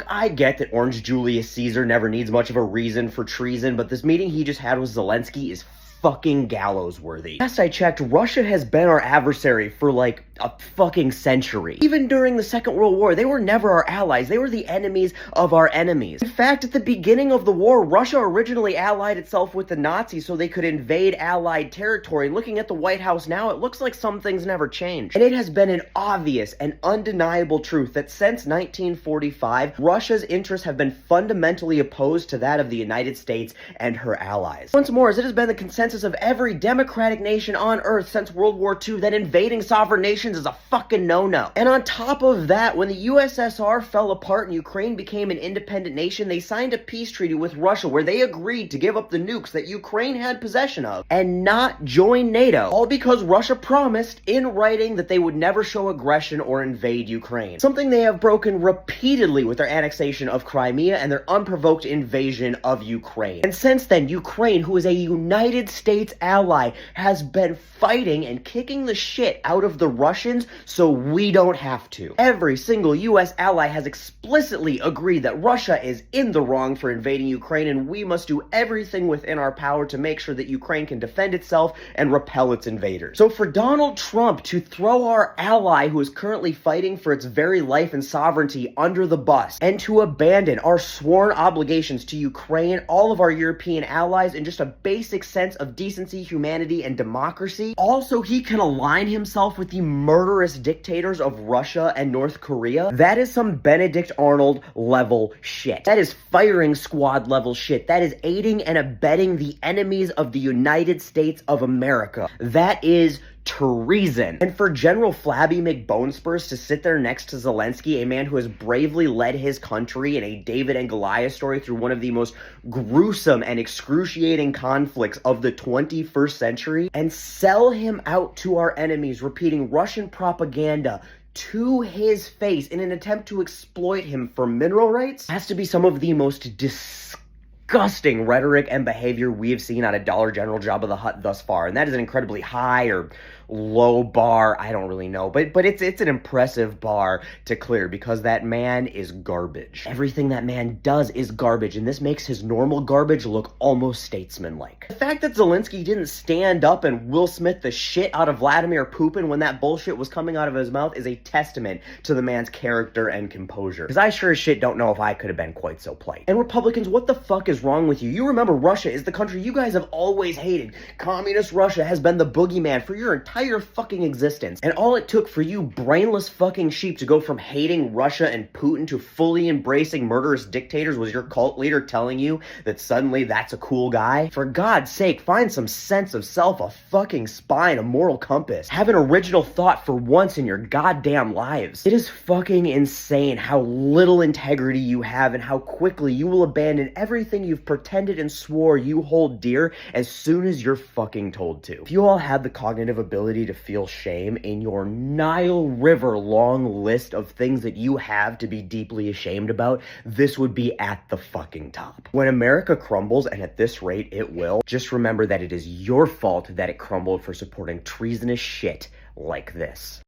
I get that Orange Julius Caesar never needs much of a reason for treason, but this meeting he just had with Zelensky is fucking gallows worthy. Last I checked, Russia has been our adversary for like a fucking century. Even during the Second World War, they were never our allies. They were the enemies of our enemies. In fact, at the beginning of the war, Russia originally allied itself with the Nazis so they could invade allied territory. And looking at the White House now, it looks like some things never changed. And it has been an obvious and undeniable truth that since 1945, Russia's interests have been fundamentally opposed to that of the United States and her allies. Once more, as it has been the consensus of every democratic nation on earth since World War II that invading sovereign nations is a fucking no-no. And on top of that, when the USSR fell apart and Ukraine became an independent nation, they signed a peace treaty with Russia where they agreed to give up the nukes that Ukraine had possession of and not join NATO, all because Russia promised in writing that they would never show aggression or invade Ukraine. Something they have broken repeatedly with their annexation of Crimea and their unprovoked invasion of Ukraine. And since then, Ukraine, who is a United States ally, has been fighting and kicking the shit out of the Russians so we don't have to. Every single US ally has explicitly agreed that Russia is in the wrong for invading Ukraine, and we must do everything within our power to make sure that Ukraine can defend itself and repel its invaders. So for Donald Trump to throw our ally, who is currently fighting for its very life and sovereignty, under the bus, and to abandon our sworn obligations to Ukraine, all of our European allies, and just a basic sense of decency, humanity, and democracy, also he can align himself with the murderous dictators of Russia and North Korea, that is some Benedict Arnold level shit. That is firing squad level shit. That is aiding and abetting the enemies of the United States of America. That is treason. And for General Flabby McBonespurs to sit there next to Zelensky, a man who has bravely led his country in a David and Goliath story through one of the most gruesome and excruciating conflicts of the 21st century, and sell him out to our enemies, repeating Russian propaganda to his face in an attempt to exploit him for mineral rights, has to be some of the most disgusting rhetoric and behavior we have seen out of Dollar General Jabba the Hutt thus far. And that is an incredibly high or low bar, I don't really know, but it's an impressive bar to clear because that man is garbage. Everything that man does is garbage, and this makes his normal garbage look almost statesman-like. The fact that Zelensky didn't stand up and Will Smith the shit out of Vladimir Putin when that bullshit was coming out of his mouth is a testament to the man's character and composure. Because I sure as shit don't know if I could have been quite so polite. And Republicans, what the fuck is wrong with you? You remember Russia is the country you guys have always hated. Communist Russia has been the boogeyman for your entire fucking existence. And all it took for you brainless fucking sheep to go from hating Russia and Putin to fully embracing murderous dictators was your cult leader telling you that suddenly that's a cool guy? For God's sake, find some sense of self, a fucking spine, a moral compass. Have an original thought for once in your goddamn lives. It is fucking insane how little integrity you have and how quickly you will abandon everything you've pretended and swore you hold dear as soon as you're fucking told to. If you all had the cognitive ability to feel shame in your Nile River long list of things that you have to be deeply ashamed about, this would be at the fucking top. When America crumbles, and at this rate it will, just remember that it is your fault that it crumbled for supporting treasonous shit like this.